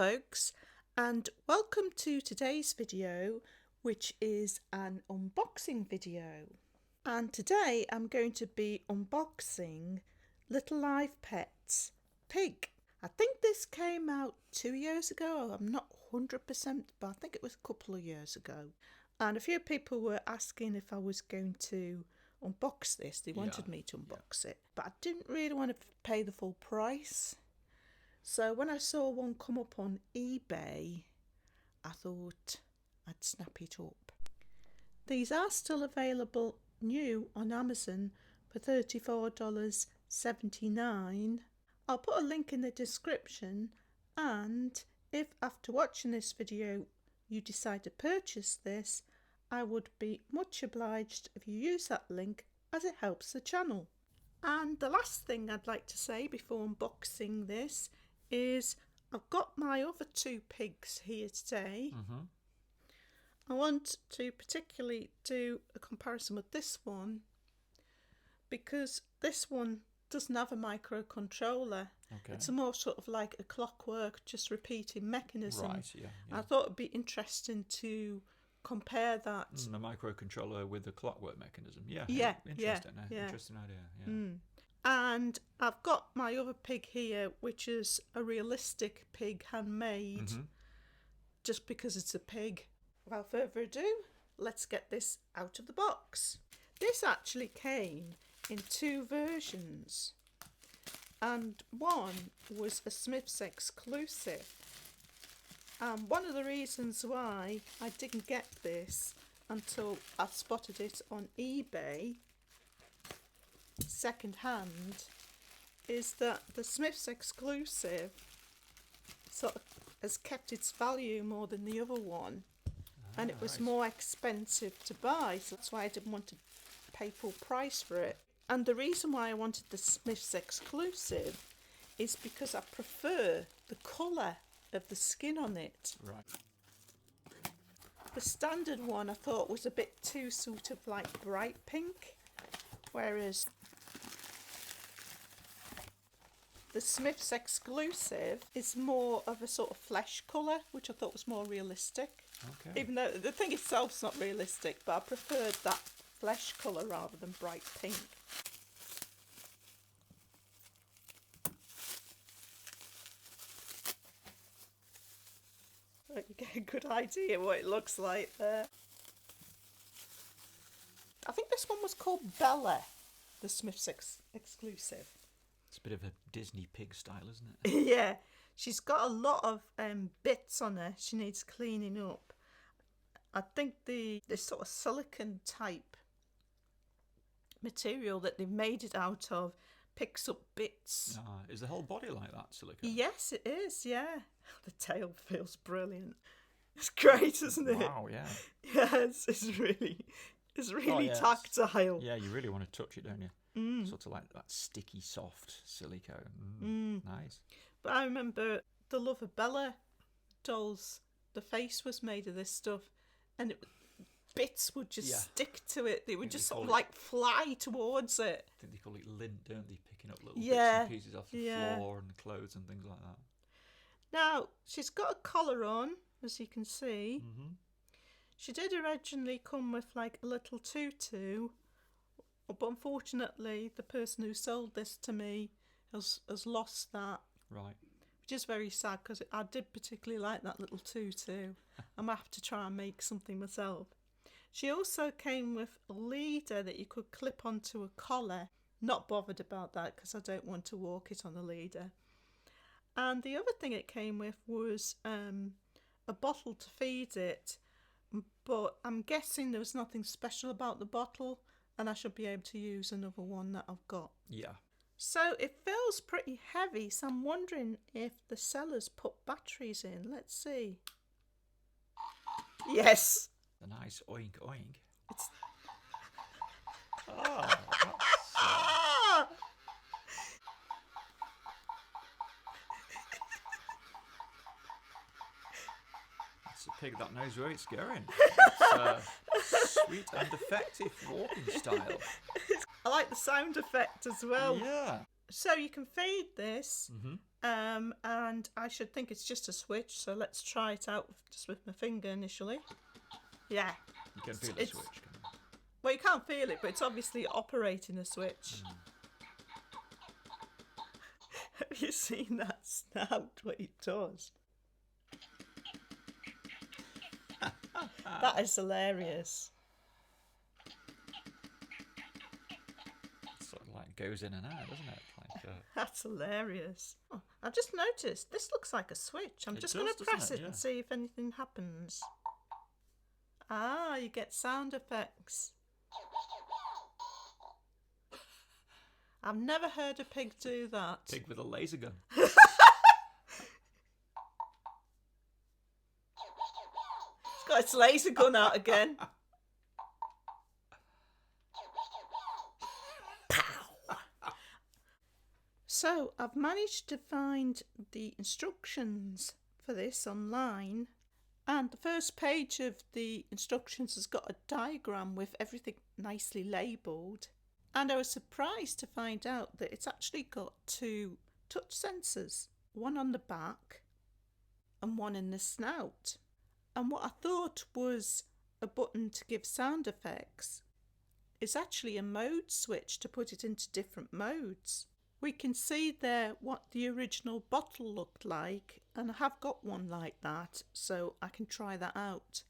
folks, and welcome to today's video, which is an unboxing video. And today I'm going to be unboxing Little Live Pets Pig. I think this came out 2 years ago. I'm not 100%, but I think it was a couple of years ago. And a few people were asking if I was going to unbox this. They wanted me to unbox it, but I didn't really want to pay the full price. So when I saw one come up on eBay, I thought I'd snap it up. These are still available new on Amazon for $34.79. I'll put a link in the description, and if after watching this video you decide to purchase this, I would be much obliged if you use that link, as it helps the channel. And the last thing I'd like to say before unboxing this is I've got my other two pigs here today. I want to particularly do a comparison with this one because this one doesn't have a microcontroller. Okay. It's a more sort of like a clockwork, just repeating mechanism. Right, yeah. I thought it'd be interesting to compare that. A microcontroller with a clockwork mechanism. Yeah. Interesting idea. Yeah. And I've got my other pig here, which is a realistic pig, handmade, just because it's a pig. Without further ado, let's get this out of the box. This actually came in two versions, and one was a Smith's exclusive. And one of the reasons why I didn't get this until I spotted it on eBay second hand is that the Smith's exclusive sort of has kept its value more than the other one, and it was more expensive to buy, so that's why I didn't want to pay full price for it. And the reason why I wanted the Smith's exclusive is because I prefer the colour of the skin on it. Right. The standard one I thought was a bit too sort of like bright pink, whereas the Smith's exclusive is more of a sort of flesh colour, which I thought was more realistic. Okay. Even though the thing itself's not realistic, but I preferred that flesh colour rather than bright pink. You get a good idea what it looks like there. I think this one was called Bella, the Smith's exclusive. It's a bit of a Disney pig style, isn't it? Yeah, she's got a lot of bits on her she needs cleaning up. I think this sort of silicone type material that they've made it out of picks up bits. Is the whole body like that, silicone? Yes, it is, yeah. The tail feels brilliant. It's great, isn't it? Wow, yeah. Yes, it's really tactile. Yeah, you really want to touch it, don't you? Sort of like that sticky, soft silicone. Nice. But I remember the Love of Bella dolls, the face was made of this stuff, and bits would just stick to it. They would just sort of like fly towards it. I think they call it lint, don't they? Picking up little bits and pieces off the floor and the clothes and things like that. Now, she's got a collar on, as you can see. She did originally come with like a little tutu, but unfortunately the person who sold this to me has lost that. Right. Which is very sad, because I did particularly like that little tutu. I might have to try and make something myself. She also came with a leader that you could clip onto a collar. Not bothered about that because I don't want to walk it on a leader. And the other thing it came with was a bottle to feed it, but I'm guessing there was nothing special about the bottle, and I should be able to use another one that I've got. Yeah. So it feels pretty heavy, so I'm wondering if the sellers put batteries in. Let's see. Yes. A nice oink oink. It's... It's a pig that knows where it's going. It's sweet and effective walking style. I like the sound effect as well. Yeah. So you can feed this And I should think it's just a switch, so let's try it out just with my finger initially. Yeah. You can feel the switch, can you? Well, you can't feel it, but it's obviously operating a switch. Have you seen that snout, what it does? That is hilarious. It sort of like goes in and out, doesn't it? Like, That's hilarious. Oh, I've just noticed this looks like a switch. I'm just going to press it and see if anything happens. Ah, you get sound effects. I've never heard a pig do that. Pig with a laser gun. It's got its laser gun out again. Pow! So I've managed to find the instructions for this online, and the first page of the instructions has got a diagram with everything nicely labelled. And I was surprised to find out that it's actually got 2 touch sensors, one on the back and one in the snout. And what I thought was a button to give sound effects is actually a mode switch to put it into different modes. We can see there what the original bottle looked like, and I have got one like that, so I can try that out.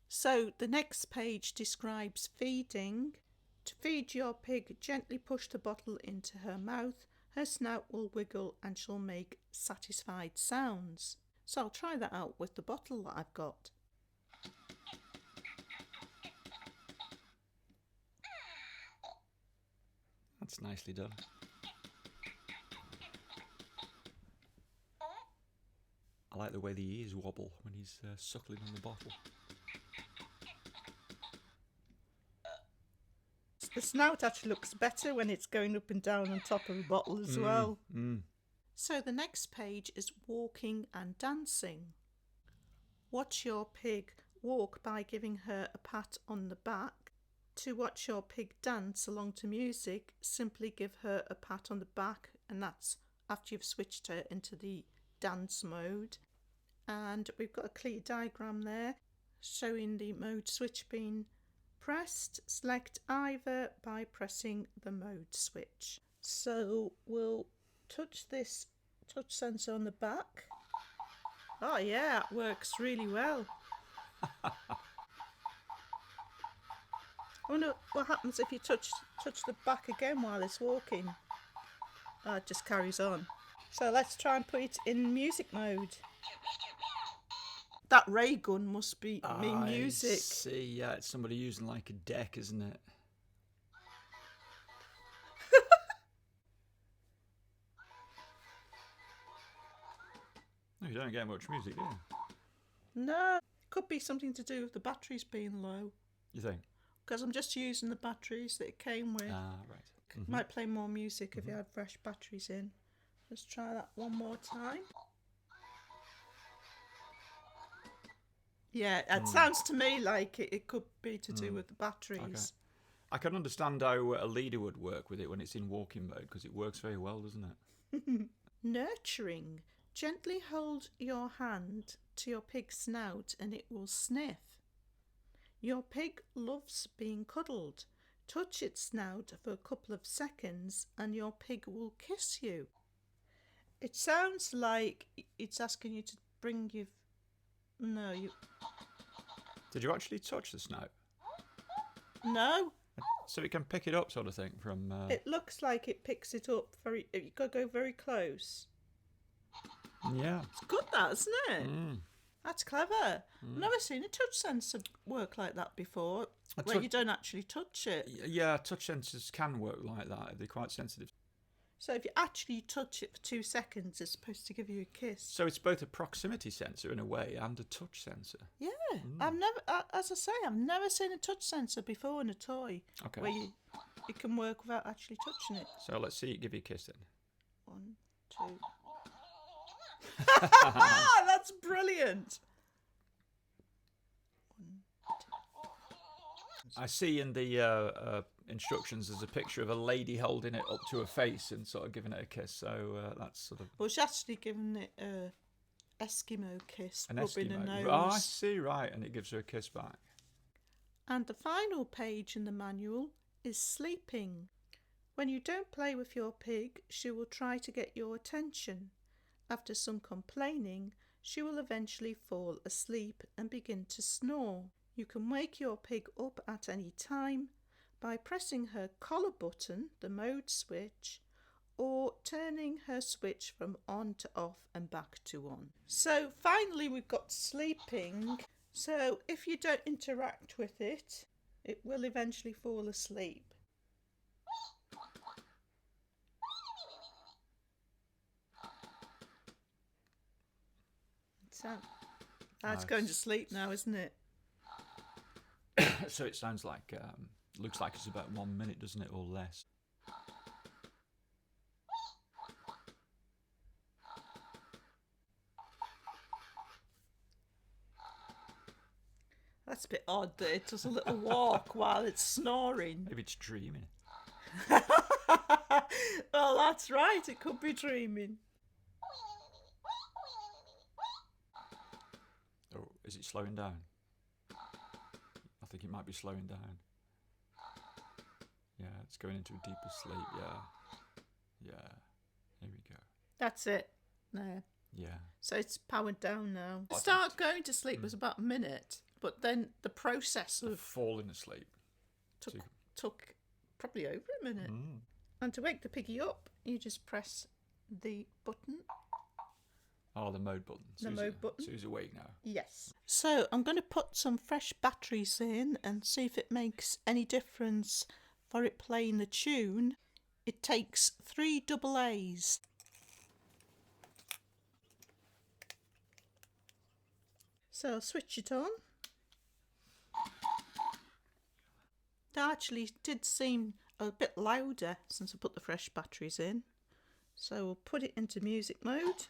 So the next page describes feeding. To feed your pig, gently push the bottle into her mouth. Her snout will wiggle and she'll make satisfied sounds. So I'll try that out with the bottle that I've got. That's nicely done. I like the way the ears wobble when he's suckling on the bottle. The snout actually looks better when it's going up and down on top of the bottle as well. So the next page is walking and dancing. Watch your pig walk by giving her a pat on the back. To watch your pig dance along to music, simply give her a pat on the back, and that's after you've switched her into the dance mode. And we've got a clear diagram there showing the mode switch being pressed. Select either by pressing the mode switch. So we'll touch this touch sensor on the back. Oh yeah, it works really well. I wonder what happens if you touch the back again while it's walking. Oh, it just carries on. So let's try and put it in music mode. That ray gun must be mean music. I see, yeah, it's somebody using like a deck, isn't it? No, you don't get much music, do you? No, could be something to do with the batteries being low. You think? Because I'm just using the batteries that it came with. Ah, right. Might play more music if you had fresh batteries in. Let's try that one more time. Yeah, it sounds to me like it could be to do with the batteries. Okay. I can understand how a leader would work with it when it's in walking mode, because it works very well, doesn't it? Nurturing. Gently hold your hand to your pig's snout and it will sniff. Your pig loves being cuddled. Touch its snout for a couple of seconds and your pig will kiss you. It sounds like it's asking you to bring you... No, you... Did you actually touch the snout? No. So it can pick it up, sort of thing, from... It looks like it picks it up very... You've got to go very close. Yeah. It's good, that, isn't it? That's clever. I've never seen a touch sensor work like that before, where you don't actually touch it. Yeah, touch sensors can work like that. They're quite sensitive. So if you actually touch it for 2 seconds, it's supposed to give you a kiss. So it's both a proximity sensor in a way and a touch sensor. Yeah, I've never, as I say, I've never seen a touch sensor before in a toy where you can work without actually touching it. So let's see it give you a kiss then. 1, 2. That's brilliant. 1, 2. I see in instructions, there's a picture of a lady holding it up to her face and sort of giving it a kiss. So that's sort of Well, she's actually giving it a Eskimo kiss, an rubbing her Eskimo. nose. Oh, I see, right, and it gives her a kiss back. And the final page in the manual is sleeping. When you don't play with your pig, she will try to get your attention. After some complaining, she will eventually fall asleep and begin to snore. You can wake your pig up at any time by pressing her collar button, the mode switch, or turning her switch from on to off and back to on. So finally we've got sleeping. So if you don't interact with it, it will eventually fall asleep. So that's going to sleep now, isn't it? So it sounds like, looks like it's about 1 minute, doesn't it, or less? That's a bit odd that it does a little walk while it's snoring. Maybe it's dreaming. Well, that's right, it could be dreaming. Or is it slowing down? I think it might be slowing down. Yeah, it's going into a deeper sleep, yeah. Yeah, here we go. That's it. No. Yeah. So it's powered down now. I Start going to sleep was about a minute, but then the process of Falling asleep. took probably over a minute. And to wake the piggy up, you just press the button. Oh, the mode button. The mode button. Sue's awake now. Yes. So I'm going to put some fresh batteries in and see if it makes any difference for it playing the tune. It takes 3 AA's. So I'll switch it on. That actually did seem a bit louder since I put the fresh batteries in. So we'll put it into music mode.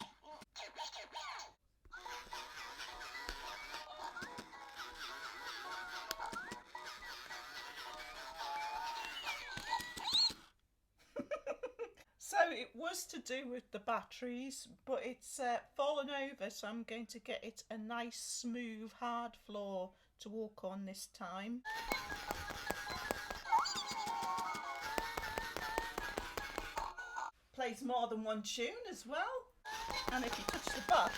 So it was to do with the batteries, but it's fallen over, so I'm going to get it a nice smooth hard floor to walk on this time. Plays more than one tune as well, and if you touch the back,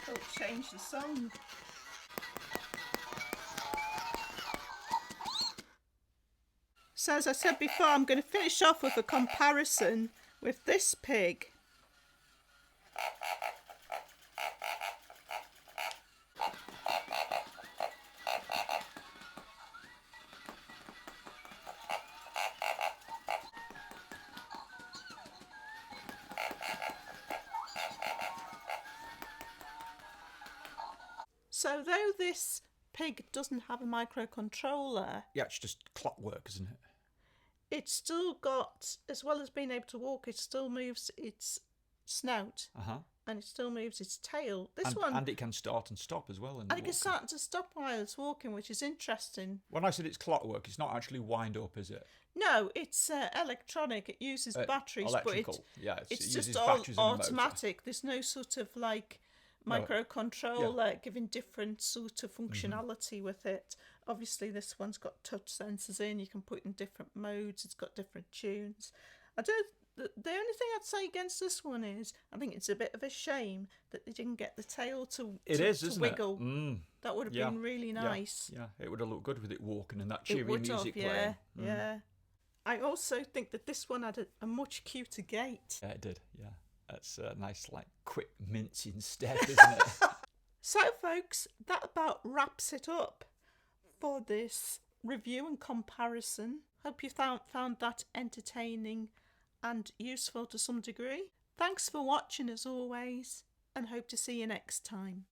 it'll change the song. So as I said before, I'm going to finish off with a comparison with this pig. So though this pig doesn't have a microcontroller, Yeah, it's just clockwork, isn't it? it's still got, as well as being able to walk, it still moves its snout and it still moves its tail. And it can start and stop as well. And it can start to stop while it's walking, which is interesting. When I said it's clockwork, it's not actually wind up, is it? No, it's electronic. It uses batteries, electrical. but It's it's uses just all batteries and automatic. There's no sort of like microcontroller giving different sort of functionality with it. Obviously, this one's got touch sensors in. You can put it in different modes. It's got different tunes. The only thing I'd say against this one is I think it's a bit of a shame that they didn't get the tail to wiggle. That would have been really nice. Yeah, it would have looked good with it walking and that cheery music playing. Yeah. I also think that this one had a much cuter gait. Yeah, it did, yeah. That's a nice, like, quick mincing step, isn't it? So, folks, that about wraps it up for this review and comparison. Hope you found that entertaining and useful to some degree. Thanks for watching as always, and hope to see you next time.